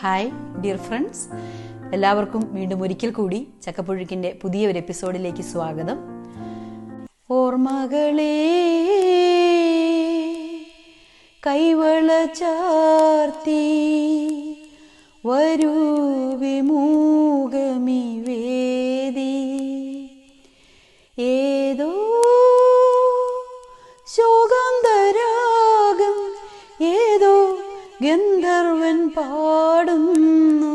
Hi dear friends, എല്ലാവർക്കും വീണ്ടും ഒരിക്കൽ കൂടി ചക്കപ്പുഴുക്കിൻ്റെ പുതിയ ഒരു എപ്പിസോഡിലേക്ക് സ്വാഗതം. ഓർമ്മകളെ കൈവള ചാർത്തി വരൂ വിമൂകമി വേദി, ഏതോ ശോകാന്തരാഗം ഏതോ ഗന്ധർവൻ പാടുന്നു.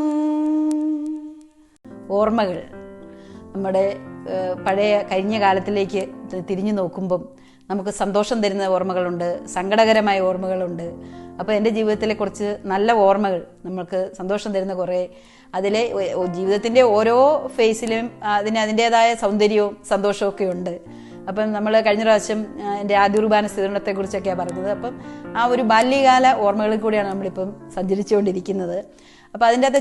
ഓർമ്മകൾ നമ്മുടെ പഴയ കഴിഞ്ഞ കാലത്തിലേക്ക് തിരിഞ്ഞു നോക്കുമ്പം നമുക്ക് സന്തോഷം തരുന്ന ഓർമ്മകളുണ്ട്, സങ്കടകരമായ ഓർമ്മകളുണ്ട്. അപ്പോൾ എൻ്റെ ജീവിതത്തിലെ കുറച്ച് നല്ല ഓർമ്മകൾ, നമുക്ക് സന്തോഷം തരുന്ന കുറേ, അതിലെ ജീവിതത്തിൻ്റെ ഓരോ ഫേസിലും അതിൻ്റേതായ സൗന്ദര്യവും സന്തോഷവും ഒക്കെ ഉണ്ട്. അപ്പം നമ്മൾ കഴിഞ്ഞ പ്രാവശ്യം എൻ്റെ ആദ്യ കുർബാന സ്വീകരണത്തെക്കുറിച്ചൊക്കെയാണ് പറഞ്ഞത്. അപ്പം ആ ഒരു ബാല്യകാല ഓർമ്മകളിൽ കൂടിയാണ് നമ്മളിപ്പം സഞ്ചരിച്ചുകൊണ്ടിരിക്കുന്നത്. അപ്പോൾ അതിൻ്റെ അകത്ത്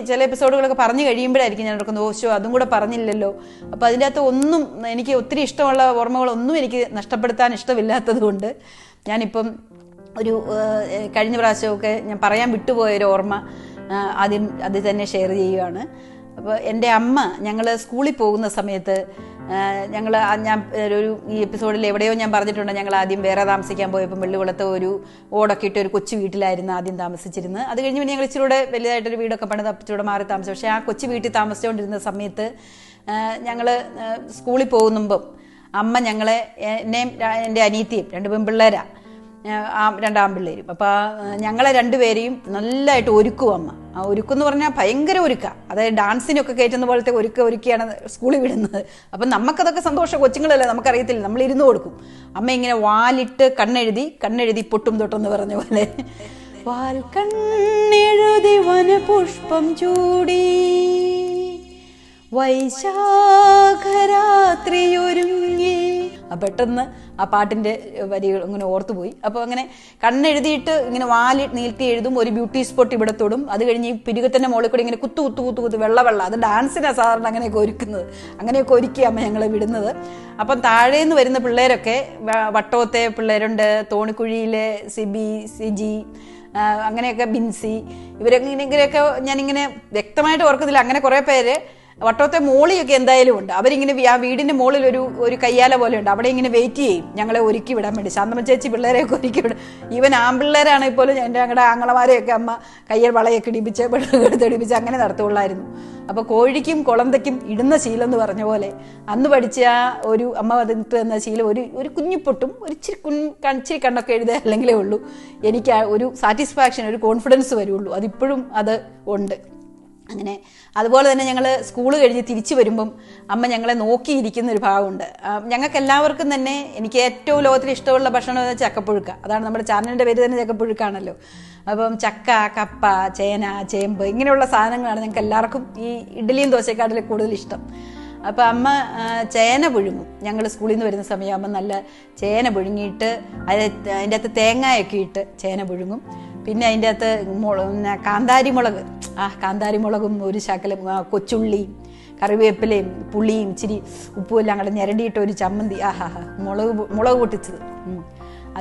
ചില എപ്പിസോഡുകളൊക്കെ പറഞ്ഞു കഴിയുമ്പോഴായിരിക്കും ഞാൻ ഓർക്കുന്നത്, ഓശോ അതും കൂടെ പറഞ്ഞില്ലല്ലോ. അപ്പോൾ അതിൻ്റെ അകത്ത് ഒന്നും എനിക്ക് ഒത്തിരി ഇഷ്ടമുള്ള ഓർമ്മകളൊന്നും എനിക്ക് നഷ്ടപ്പെടുത്താൻ ഇഷ്ടമില്ലാത്തത് കൊണ്ട് ഞാനിപ്പം ഒരു കഴിഞ്ഞ പ്രാവശ്യമൊക്കെ ഞാൻ പറയാൻ വിട്ടുപോയൊരു ഓർമ്മ ആദ്യം അത് തന്നെ ഷെയർ ചെയ്യുകയാണ്. അപ്പോൾ എൻ്റെ അമ്മ, ഞങ്ങൾ സ്കൂളിൽ പോകുന്ന സമയത്ത് ഞാൻ ഈ എപ്പിസോഡിൽ എവിടെയോ ഞാൻ പറഞ്ഞിട്ടുണ്ട്, ഞങ്ങൾ ആദ്യം വേറെ താമസിക്കാൻ പോയപ്പോൾ വെള്ളികുളത്ത് ഒരു ഓടൊക്കെ ഇട്ട് ഒരു കൊച്ചു വീട്ടിലായിരുന്നു ആദ്യം താമസിച്ചിരുന്നത്. അത് കഴിഞ്ഞ് പിന്നെ ഞങ്ങൾ ഇച്ചിരൂടെ വലുതായിട്ടൊരു വീടൊക്കെ പണിത് ഇച്ചിരൂടെ മാറി താമസിച്ചു. പക്ഷേ ആ കൊച്ചു വീട്ടിൽ താമസിച്ചുകൊണ്ടിരുന്ന സമയത്ത് ഞങ്ങൾ സ്കൂളിൽ പോകുമ്പം അമ്മ ഞങ്ങളെ, എന്നെയും എൻ്റെ അനിയത്തിയും, രണ്ട് പെൺപിള്ളേരാണ്, രണ്ടാമ്പിള്ളേരും. അപ്പോൾ ഞങ്ങളെ രണ്ടുപേരെയും നല്ലതായിട്ട് ഒരുക്കും അമ്മ. ആ ഒരുക്കെന്ന് പറഞ്ഞാൽ ഭയങ്കര ഒരുക്കാണ്, അതായത് ഡാൻസിനൊക്കെ കയറ്റുന്ന പോലത്തെ ഒരുക്കിയാണ് സ്കൂളിൽ വിടുന്നത്. അപ്പം നമുക്കതൊക്കെ സന്തോഷം, കൊച്ചുങ്ങളല്ലേ, നമുക്കറിയത്തില്ല, നമ്മൾ ഇരുന്ന് കൊടുക്കും. അമ്മ ഇങ്ങനെ വാലിട്ട് കണ്ണെഴുതി പൊട്ടും തൊട്ടെന്ന് പറഞ്ഞ പോലെ, വാൽ കണ്ണെഴുതി വനപുഷ്പം ചൂടി വൈശാഖരാത്രിയൊരുങ്ങി. പെട്ടെന്ന് ആ പാട്ടിൻ്റെ വരികൾ അങ്ങനെ ഓർത്തുപോയി. അപ്പോൾ അങ്ങനെ കണ്ണെഴുതിയിട്ട് ഇങ്ങനെ വാലി നീട്ടി എഴുതും, ഒരു ബ്യൂട്ടി സ്പോട്ട് ഇവിടെ തൊടും. അത് കഴിഞ്ഞ് ഈ പിരുകത്തിൻ്റെ മുകളിൽ കൂടി ഇങ്ങനെ കുത്തു വെള്ള അത് ഡാൻസിനാണ് സാധാരണ അങ്ങനെയൊക്കെ ഒരുക്കുന്നത്. അങ്ങനെയൊക്കെ ഒരുക്കി അമ്മ ഞങ്ങളെ വിടുന്നത്. അപ്പം താഴേന്ന് വരുന്ന പിള്ളേരൊക്കെ, വട്ടോത്തെ പിള്ളേരുണ്ട്, തോണിക്കുഴിയിലെ സിബി, സിജി, അങ്ങനെയൊക്കെ ബിൻസി, ഇവരൊക്കെ ഞാനിങ്ങനെ വ്യക്തമായിട്ട് ഓർക്കുന്നില്ല. അങ്ങനെ കുറേ പേര്, വട്ടത്തെ മോളിയൊക്കെ എന്തായാലും ഉണ്ട്. അവരിങ്ങനെ ആ വീടിൻ്റെ മുകളിൽ ഒരു കയ്യാല പോലെ ഉണ്ട്, അവിടെ ഇങ്ങനെ വെയിറ്റ് ചെയ്യും ഞങ്ങളെ ഒരുക്കി വിടാൻ വേണ്ടി. ശാന്തമ്മ ചേച്ചി പിള്ളേരെയൊക്കെ ഒരുക്കി വിടും. ഈവൻ ആൺപിള്ളേരാണെങ്കിൽ പോലും ഞങ്ങളുടെ ആങ്ങളമാരെയൊക്കെ അമ്മ കയ്യിൽ വളയൊക്കെ ഇടിപ്പിച്ച് എടുത്തിടിപ്പിച്ച് അങ്ങനെ നടത്തുള്ളായിരുന്നു. അപ്പോൾ കോഴിക്കും കുളന്തയ്ക്കും ഇടുന്ന ശീലം എന്ന് പറഞ്ഞ പോലെ അന്ന് പഠിച്ച ആ ഒരു അമ്മ അതിട്ട് തന്ന ശീലം, ഒരു കുഞ്ഞിപ്പൊട്ടും ഒരു ഇച്ചിരി കണ്ണൊക്കെ എഴുതുക അല്ലെങ്കിലേ ഉള്ളൂ എനിക്ക് ഒരു സാറ്റിസ്ഫാക്ഷൻ, ഒരു കോൺഫിഡൻസ് വരുള്ളൂ. അതിപ്പോഴും അത് ഉണ്ട്. അങ്ങനെ അതുപോലെ തന്നെ ഞങ്ങൾ സ്കൂൾ കഴിഞ്ഞ് തിരിച്ചു വരുമ്പം അമ്മ ഞങ്ങളെ നോക്കിയിരിക്കുന്ന ഒരു ഭാഗമുണ്ട്. ഞങ്ങൾക്ക് എല്ലാവർക്കും തന്നെ, എനിക്ക് ഏറ്റവും ലോകത്തിൽ ഇഷ്ടമുള്ള ഭക്ഷണം ചക്കപ്പുഴുക്ക. അതാണ് നമ്മുടെ ചാനലിൻ്റെ പേര് തന്നെ ചക്കപ്പുഴുക്കാണല്ലോ. അപ്പം ചക്ക, കപ്പ, ചേന, ചേമ്പ് ഇങ്ങനെയുള്ള സാധനങ്ങളാണ് ഞങ്ങൾക്ക് എല്ലാവർക്കും ഈ ഇഡ്ഡലിയും ദോശക്കാട്ടിലും കൂടുതൽ ഇഷ്ടം. അപ്പോൾ അമ്മ ചേന പുഴുങ്ങും. ഞങ്ങൾ സ്കൂളിൽ നിന്ന് വരുന്ന സമയമാകുമ്പോൾ നല്ല ചേന പുഴുങ്ങിയിട്ട് അതിൻ്റെ അകത്ത് തേങ്ങയൊക്കെ ഇട്ട് ചേന പുഴുങ്ങും. പിന്നെ അതിൻ്റെ അകത്ത് കാന്താരിമുളകും ഒരു ശകലം കൊച്ചുള്ളിയും കറിവേപ്പിലയും പുളിയും ഇച്ചിരി ഉപ്പും എല്ലാം കൂടെ ഞരടിയിട്ട് ഒരു ചമ്മന്തി, മുളക് പൊട്ടിച്ചത്,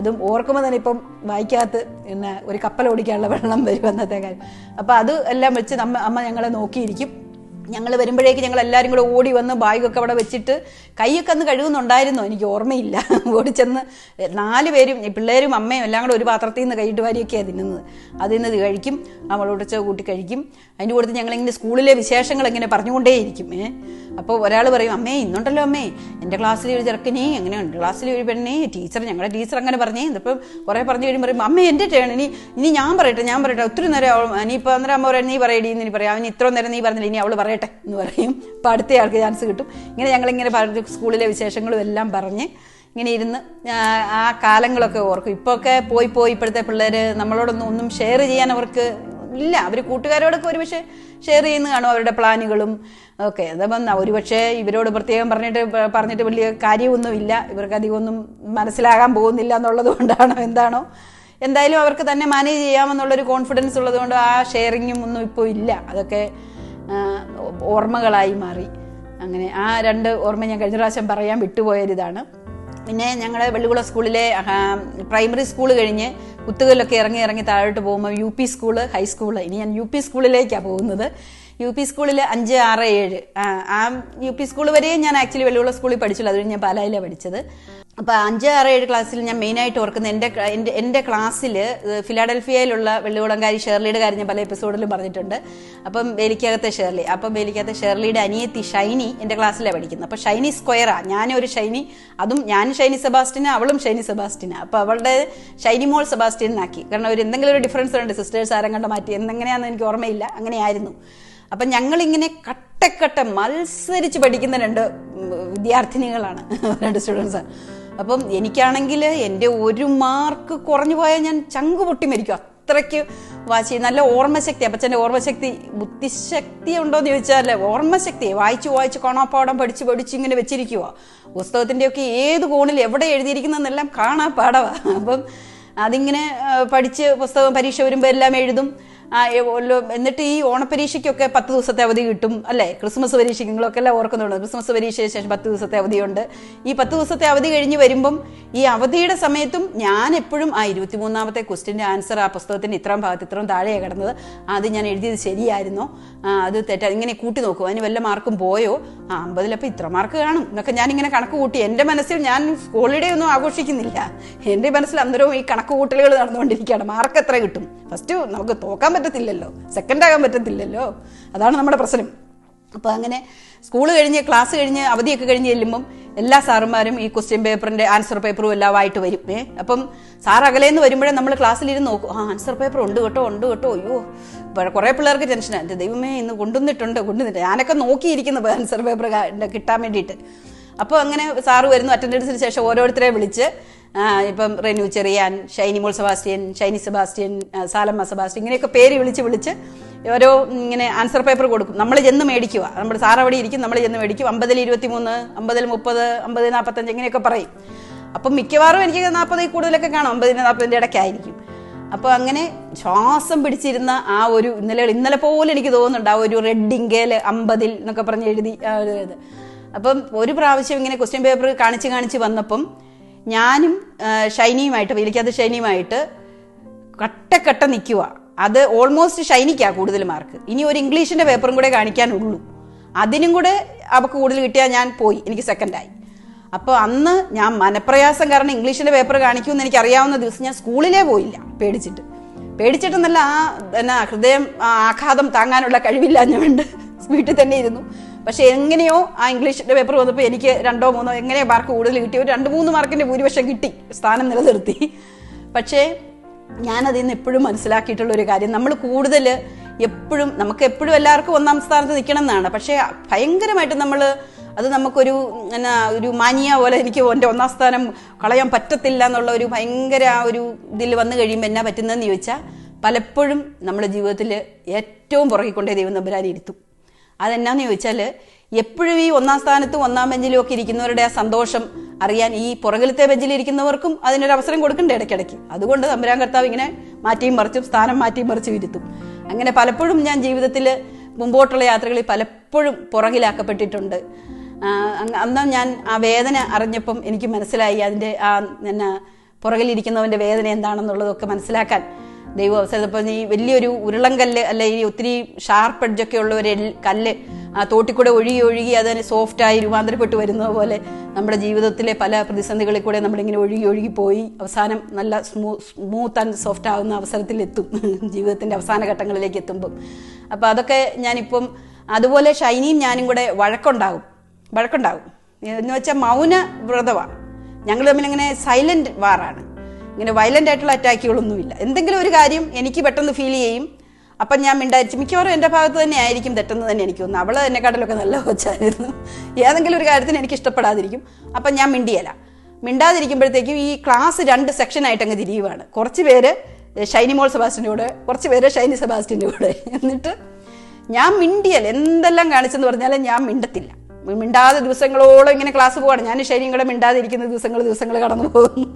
അതും ഓർക്കുമ്പോൾ തന്നെ ഇപ്പം വായിക്കകത്ത് പിന്നെ ഒരു കപ്പൽ ഓടിക്കാനുള്ള വെള്ളം വരും അന്നത്തെ കാര്യം. അപ്പോൾ അത് എല്ലാം വെച്ച് അമ്മ ഞങ്ങളെ നോക്കിയിരിക്കും. ഞങ്ങൾ വരുമ്പോഴേക്ക് ഞങ്ങൾ എല്ലാവരും കൂടെ ഓടി വന്ന് ബാഗൊക്കെ അവിടെ വെച്ചിട്ട് കൈയൊക്കെ അന്ന് കഴുകുന്നുണ്ടായിരുന്നോ എനിക്ക് ഓർമ്മയില്ല. ഓടിച്ചെന്ന് 4 പേരും, പിള്ളേരും അമ്മയും എല്ലാം കൂടെ ഒരു പാത്രത്തിൽ നിന്ന് കൈയിട്ട് വാരിയൊക്കെയാണ് തിന്നുന്നത്. അതിൽ നിന്ന് കഴിക്കും, നമ്മളോടിച്ച കൂട്ടി കഴിക്കും. അതിൻ്റെ കൂട്ടത്തിൽ ഞങ്ങളിങ്ങനെ സ്കൂളിലെ വിശേഷങ്ങൾ ഇങ്ങനെ പറഞ്ഞുകൊണ്ടേയിരിക്കും. അപ്പോൾ ഒരാൾ പറയും, അമ്മേ ഇന്നുണ്ടല്ലോ അമ്മേ എൻ്റെ ക്ലാസ്സിൽ ഒരു ചെറുക്കനെ, അങ്ങനെയുണ്ട് ക്ലാസ്സിൽ ഒരു പെണ്ണേ, ഞങ്ങളുടെ ടീച്ചർ അങ്ങനെ പറഞ്ഞേ. ഇതിപ്പം കുറേ പറഞ്ഞു കഴിയുമ്പോൾ പറയും, അമ്മേ എൻ്റെ ടേൺ, ഇനി ഞാൻ പറയട്ടെ ഒത്തിരി നേരം ഇനിയിപ്പോൾ അന്നേരം അമ്മ പറയാം, നീ പറയടി എന്ന് പറയാം, അവന് ഇത്ര നേരം നീ പറഞ്ഞില്ല, ഇനി അവൾ പറയട്ടെ എന്ന് പറയും. അപ്പോൾ അടുത്ത ആൾക്ക് ചാൻസ് കിട്ടും. ഇങ്ങനെ ഞങ്ങളിങ്ങനെ പറഞ്ഞു സ്കൂളിലെ വിശേഷങ്ങളും എല്ലാം പറഞ്ഞ് ഇങ്ങനെ ഇരുന്ന് ആ കാലങ്ങളൊക്കെ ഓർക്കും. ഇപ്പോഴൊക്കെ പോയി ഇപ്പോഴത്തെ പിള്ളേർ നമ്മളോടൊന്നും ഷെയർ ചെയ്യാൻ അവർക്ക് ഇല്ല. അവർ കൂട്ടുകാരോടൊക്കെ ഒരുപക്ഷെ ഷെയർ ചെയ്യുന്ന കാണും അവരുടെ പ്ലാനുകളും ഒക്കെ. അതപ്പം ഒരുപക്ഷെ ഇവരോട് പ്രത്യേകം പറഞ്ഞിട്ട് വലിയ കാര്യമൊന്നുമില്ല, ഇവർക്ക് അധികമൊന്നും മനസ്സിലാകാൻ പോകുന്നില്ല എന്നുള്ളത് കൊണ്ടാണോ എന്താണോ, എന്തായാലും അവർക്ക് തന്നെ മാനേജ് ചെയ്യാമെന്നുള്ളൊരു കോൺഫിഡൻസ് ഉള്ളത് കൊണ്ട് ആ ഷെയറിങ്ങും ഒന്നും ഇപ്പോൾ ഇല്ല. അതൊക്കെ ഓർമ്മകളായി മാറി. അങ്ങനെ ആ 2 ഓർമ്മ ഞാൻ കഴിഞ്ഞ പ്രാവശ്യം പറയാൻ വിട്ടുപോയൊരിതാണ്. പിന്നെ ഞങ്ങളുടെ വെള്ളിക്കുളം സ്കൂളിലെ പ്രൈമറി സ്കൂൾ കഴിഞ്ഞ് കുത്തുകല്ലൊക്കെ ഇറങ്ങി ഇറങ്ങി താഴോട്ട് പോകുമ്പോൾ UP സ്കൂള്, ഹൈസ്കൂള്. ഇനി ഞാൻ UP സ്കൂളിലേക്കാണ് പോകുന്നത്. UP സ്കൂളിൽ 5, 6, 7 ആ UP സ്കൂൾ വരെ ഞാൻ ആക്ച്വലി വെള്ളിക്കുളം സ്കൂളിൽ പഠിച്ചുള്ളൂ. അതുകൊണ്ട് ഞാൻ പാലായിലാണ് പഠിച്ചത്. അപ്പോൾ 5, 6, 7 ക്ലാസ്സിൽ ഞാൻ മെയിനായിട്ട് ഓർക്കുന്ന എൻ്റെ ക്ലാസ്സിൽ ഫിലാഡൽഫിയയിലുള്ള വെള്ളിക്കുളംകാരി ഷേർലിയുടെ കാര്യം ഞാൻ പല എപ്പിസോഡിലും പറഞ്ഞിട്ടുണ്ട്. അപ്പം വേലിക്കകത്തെ ഷേർലിയുടെ അനിയത്തി ഷൈനി എൻ്റെ ക്ലാസ്സിലാണ് പഠിക്കുന്നത്. അപ്പോൾ ഷൈനി സ്ക്വയറാണ്, ഞാനൊരു ഷൈനി, അതും ഞാൻ ഷൈനി സെബാസ്റ്റ്യന്, അവളും ഷൈനി സെബാസ്റ്റ്യന്. അപ്പോൾ അവളുടെ ഷൈനി മോൾ സെബാസ്റ്റ്യനാക്കി. കാരണം എന്തെങ്കിലും ഒരു ഡിഫറൻസ് ഉണ്ട്, സിസ്റ്റേഴ്സ് ആരും കണ്ട് മാറ്റി, എന്തെങ്ങനെയാണെന്ന് എനിക്ക് ഓർമ്മയില്ല, അങ്ങനെയായിരുന്നു. അപ്പം ഞങ്ങളിങ്ങനെ കട്ടക്കട്ട മത്സരിച്ച് പഠിക്കുന്ന 2 വിദ്യാർത്ഥിനികളാണ്, 2 സ്റ്റുഡൻസാണ്. അപ്പം എനിക്കാണെങ്കിൽ എൻ്റെ 1 മാർക്ക് കുറഞ്ഞു പോയാൽ ഞാൻ ചങ്ക് പൊട്ടി മരിക്കും, അത്രയ്ക്ക് വാശി. നല്ല ഓർമ്മശക്തി, അപ്പച്ചൻ്റെ ഓർമ്മശക്തി. ബുദ്ധിശക്തി ഉണ്ടോയെന്ന് ചോദിച്ചാൽ ഓർമ്മശക്തി, വായിച്ച് കാണാപ്പാടം പഠിച്ച് ഇങ്ങനെ വെച്ചിരിക്കുക. പുസ്തകത്തിൻ്റെയൊക്കെ ഏത് കോണിൽ എവിടെ എഴുതിയിരിക്കുന്നതെന്നെല്ലാം കാണാപ്പാടമാണ്. അപ്പം അതിങ്ങനെ പഠിച്ച് പുസ്തകം പരീക്ഷ വരുമ്പോൾ എല്ലാം എഴുതും. എന്നിട്ട് ഈ ഓണപ്പരീക്ഷയ്ക്കൊക്കെ 10 ദിവസത്തെ അവധി കിട്ടും അല്ലേ? ക്രിസ്മസ് പരീക്ഷയ്ക്ക് നിങ്ങളൊക്കെ എല്ലാം ഓർക്കുന്നുണ്ട്. ക്രിസ്മസ് പരീക്ഷയ്ക്ക് ശേഷം 10 ദിവസത്തെ അവധിയുണ്ട്. ഈ 10 ദിവസത്തെ അവധി കഴിഞ്ഞ് വരുമ്പം ഈ അവധിയുടെ സമയത്തും ഞാൻ എപ്പോഴും 23ാമത്തെ ക്വസ്റ്റ്യൻ്റെ ആൻസർ ആ പുസ്തകത്തിൻ്റെ ഇത്രയും ഭാഗത്ത് ഇത്രയും താഴെയാണ് കിടന്നത്, അത് ഞാൻ എഴുതിയത് ശരിയായിരുന്നോ, അത് തെറ്റാ, ഇങ്ങനെ കൂട്ടി നോക്കും. അതിന് വല്ല മാർക്കും പോയോ, 50 ഇത്ര മാർക്ക് കാണും എന്നൊക്കെ ഞാനിങ്ങനെ കണക്ക് കൂട്ടി. എൻ്റെ മനസ്സിൽ ഞാൻ ഹോളിഡേ ഒന്നും ആഘോഷിക്കുന്നില്ല, എൻ്റെ മനസ്സിൽ അന്നേരവും ഈ കണക്ക് കൂട്ടലുകൾ നടന്നുകൊണ്ടിരിക്കുകയാണ്. മാർക്ക് എത്ര കിട്ടും? ഫസ്റ്റ് നമുക്ക് തോക്കാൻ പറ്റത്തില്ലല്ലോ, സെക്കൻഡ് ആകാൻ പറ്റത്തില്ലല്ലോ, അതാണ് നമ്മുടെ പ്രശ്നം. അപ്പോൾ അങ്ങനെ ക്ലാസ് കഴിഞ്ഞ് അവധിയൊക്കെ കഴിഞ്ഞ് ചെല്ലുമ്പം എല്ലാ സാറുമാരും ഈ ക്വസ്റ്റ്യൻ പേപ്പറിൻ്റെ ആൻസർ പേപ്പറും എല്ലാം ആയിട്ട് വരും. അപ്പം സാർ അകലേന്ന് വരുമ്പോഴേ നമ്മൾ ക്ലാസ്സിലിരുന്ന് നോക്കും, ആൻസർ പേപ്പർ ഉണ്ട് കേട്ടോ. അയ്യോ, കുറേ പിള്ളേർക്ക് ടെൻഷനാണ്, ദൈവമേ ഇന്ന് കൊണ്ടുവന്നിട്ടുണ്ട്. ഞാനൊക്കെ നോക്കിയിരിക്കുന്നു ആൻസർ പേപ്പർ കിട്ടാൻ വേണ്ടിയിട്ട്. അപ്പോൾ അങ്ങനെ സാറ് വരുന്നു, അറ്റൻഡൻസിന് ശേഷം ഓരോരുത്തരെ വിളിച്ച് ഇപ്പം Renu Cheriyan, Shinimol Sebastian, Shiny Sebastian, Salamma Sebastian, ഇങ്ങനെയൊക്കെ പേര് വിളിച്ച് ഓരോ ഇങ്ങനെ ആൻസർ പേപ്പർ കൊടുക്കും. നമ്മൾ ചെന്ന് മേടിക്കുക, നമ്മുടെ സാർ അവിടെ ഇരിക്കും, നമ്മൾ ചെന്ന് മേടിക്കും. 50-ൽ 23, 50-ൽ 30, 50-ൽ 45 ഇങ്ങനെയൊക്കെ പറയും. അപ്പം മിക്കവാറും എനിക്ക് 40 കൂടുതലൊക്കെ കാണും, 50-ന് 40-ൻ്റെ ഇടയ്ക്കായിരിക്കും. അപ്പോൾ അങ്ങനെ ശ്വാസം പിടിച്ചിരുന്ന ആ ഒരു ഇന്നലെ പോലെ എനിക്ക് തോന്നുന്നുണ്ട്, ആ ഒരു റെഡ് ഇങ്കേൽ 50-ൽ എന്നൊക്കെ പറഞ്ഞ് എഴുതി ഇത്. അപ്പം ഒരു പ്രാവശ്യം ഇങ്ങനെ ക്വസ്റ്റ്യൻ പേപ്പർ കാണിച്ച് വന്നപ്പം ഞാനും ഷൈനിയുമായിട്ട് കട്ട നിൽക്കുക. അത് ഓൾമോസ്റ്റ് ഷൈനിക്കാണ് കൂടുതൽ മാർക്ക്. ഇനി ഒരു ഇംഗ്ലീഷിൻ്റെ പേപ്പറും കൂടെ കാണിക്കാനുള്ളൂ, അതിനും കൂടെ അവൾക്ക് കൂടുതൽ കിട്ടിയാൽ ഞാൻ പോയി, എനിക്ക് സെക്കൻഡായി. അപ്പോൾ അന്ന് ഞാൻ മനപ്രയാസം കാരണം ഇംഗ്ലീഷിൻ്റെ പേപ്പർ കാണിക്കുമെന്ന് എനിക്കറിയാവുന്ന ദിവസം ഞാൻ സ്കൂളിലേ പോയില്ല, പേടിച്ചിട്ടെന്നല്ല, ഹൃദയം ആഘാതം താങ്ങാനുള്ള കഴിവില്ലാഞ്ഞുകൊണ്ട് വീട്ടിൽ തന്നെ ഇരുന്നു. പക്ഷെ എങ്ങനെയോ ആ ഇംഗ്ലീഷിൻ്റെ പേപ്പർ വന്നപ്പോൾ എനിക്ക് 2 or 3 എങ്ങനെയോ മാർക്ക് കൂടുതൽ കിട്ടി. ഒരു 2-3 മാർക്കിൻ്റെ ഭൂരിപക്ഷം കിട്ടി, സ്ഥാനം നിലനിർത്തി. പക്ഷേ ഞാനതിൽ നിന്ന് എപ്പോഴും മനസ്സിലാക്കിയിട്ടുള്ളൊരു കാര്യം, നമ്മൾ കൂടുതൽ നമുക്ക് എപ്പോഴും എല്ലാവർക്കും 1ാം സ്ഥാനത്ത് നിൽക്കണം എന്നാണ്. പക്ഷേ ഭയങ്കരമായിട്ട് അത് നമുക്കൊരു ഒരു മാനിയ പോലെ, എനിക്ക് എൻ്റെ 1ാം സ്ഥാനം കളയാൻ പറ്റത്തില്ല എന്നുള്ള ഒരു ഭയങ്കര ആ ഒരു ഇതിൽ വന്നു കഴിയുമ്പോൾ എന്നാ പറ്റുന്നതെന്ന് ചോദിച്ചാൽ, പലപ്പോഴും നമ്മുടെ ജീവിതത്തിൽ ഏറ്റവും പുറകിക്കൊണ്ടേ ദൈവം തമ്പുരാൻ ഇരുത്തും. അതെന്നാന്ന് ചോദിച്ചാൽ, എപ്പോഴും ഈ 1ാം സ്ഥാനത്തും 1ാം ബെഞ്ചിലും ഒക്കെ ഇരിക്കുന്നവരുടെ ആ സന്തോഷം അറിയാൻ ഈ പുറകിലത്തെ ബെഞ്ചിലിരിക്കുന്നവർക്കും അതിനൊരു അവസരം കൊടുക്കണ്ടേ ഇടയ്ക്കിടയ്ക്ക്. അതുകൊണ്ട് തമ്പുരാൻ കർത്താവ് ഇങ്ങനെ സ്ഥാനം മാറ്റിയും മറിച്ചും ഇരുത്തും. അങ്ങനെ പലപ്പോഴും ഞാൻ ജീവിതത്തിൽ മുമ്പോട്ടുള്ള യാത്രകളിൽ പലപ്പോഴും പുറകിലാക്കപ്പെട്ടിട്ടുണ്ട്. അന്ന് ഞാൻ ആ വേദന അറിഞ്ഞപ്പം എനിക്ക് മനസ്സിലായി, അതിൻ്റെ പുറകിലിരിക്കുന്നവൻ്റെ വേദന എന്താണെന്നുള്ളതൊക്കെ മനസ്സിലാക്കാൻ ദൈവം അവസരം. ഇപ്പം ഈ വലിയൊരു ഉരുളൻകല്ല് അല്ലെ, ഈ ഒത്തിരി ഷാർപ്പ് എഡ്ജൊക്കെ ഉള്ള ഒരു കല്ല് തോട്ടിക്കൂടെ ഒഴുകി അതിന് സോഫ്റ്റായി രൂപാന്തരപ്പെട്ട് വരുന്നത് പോലെ നമ്മുടെ ജീവിതത്തിലെ പല പ്രതിസന്ധികളിൽ കൂടെ നമ്മളിങ്ങനെ ഒഴുകി പോയി അവസാനം നല്ല സ്മൂത്ത് ആൻഡ് സോഫ്റ്റ് ആവുന്ന അവസരത്തിലെത്തും, ജീവിതത്തിൻ്റെ അവസാന ഘട്ടങ്ങളിലേക്ക് എത്തുമ്പം. അപ്പം അതൊക്കെ ഞാനിപ്പം അതുപോലെ ഷൈനിയും ഞാനും കൂടെ വഴക്കുണ്ടാകും എന്ന് വെച്ചാൽ മൗന വ്രതമാണ്. ഞങ്ങൾ തമ്മിലിങ്ങനെ സൈലൻറ്റ് വാറാണ്, ഇങ്ങനെ വയലൻ്റ് ആയിട്ടുള്ള അറ്റാക്കുകളൊന്നുമില്ല. എന്തെങ്കിലും ഒരു കാര്യം എനിക്ക് പെട്ടെന്ന് ഫീൽ ചെയ്യും, അപ്പം ഞാൻ മിണ്ടായിരിച്ചു. മിക്കവാറും എൻ്റെ ഭാഗത്ത് തന്നെ ആയിരിക്കും തെറ്റെന്ന് തന്നെ എനിക്ക് തോന്നുന്നു. അവൾ എന്നെക്കാട്ടിലൊക്കെ നല്ല കൊച്ചായിരുന്നു. ഏതെങ്കിലും ഒരു കാര്യത്തിന് എനിക്ക് ഇഷ്ടപ്പെടാതിരിക്കും, അപ്പം ഞാൻ മിണ്ടാതിരിക്കുമ്പോഴത്തേക്കും ഈ ക്ലാസ് 2 സെക്ഷനായിട്ട് അങ്ങ് തിരിയുവാണ്. കുറച്ച് പേര് ഷൈനിമോൾ സെബാസ്റ്റ്യൻ്റെ കൂടെ, കുറച്ച് പേര് ഷൈനി സെബാസ്റ്റ്യൻ്റെ കൂടെ. എന്നിട്ട് ഞാൻ എന്തെല്ലാം കാണിച്ചെന്ന് പറഞ്ഞാലും ഞാൻ മിണ്ടാതെ ദിവസങ്ങളോളം ഇങ്ങനെ ക്ലാസ് പോവാണ്. ഞാൻ ഷൈനിയും കൂടെ മിണ്ടാതിരിക്കുന്ന ദിവസങ്ങൾ കടന്നു പോകുന്നു.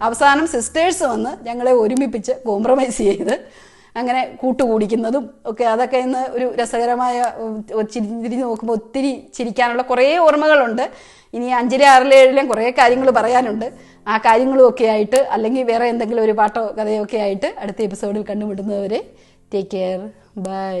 അവസാനം സിസ്റ്റേഴ്സ് വന്ന് ഞങ്ങളെ ഒരുമിപ്പിച്ച് കോംപ്രമൈസ് ചെയ്ത് അങ്ങനെ കൂട്ടുകൂടിക്കുന്നതും ഒക്കെ അതൊക്കെ ഇന്ന് ഒരു രസകരമായ തിരിഞ്ഞ് നോക്കുമ്പോൾ ഒത്തിരി ചിരിക്കാനുള്ള കുറേ ഓർമ്മകളുണ്ട്. ഇനി 5, 6, 7 കുറേ കാര്യങ്ങൾ പറയാനുണ്ട്. ആ കാര്യങ്ങളും ഒക്കെ ആയിട്ട് അല്ലെങ്കിൽ വേറെ എന്തെങ്കിലും ഒരു പാട്ടോ കഥയോ ഒക്കെ ആയിട്ട് അടുത്ത എപ്പിസോഡിൽ കണ്ടുമുട്ടുന്നവരെ ടേക്ക് കെയർ, ബൈ.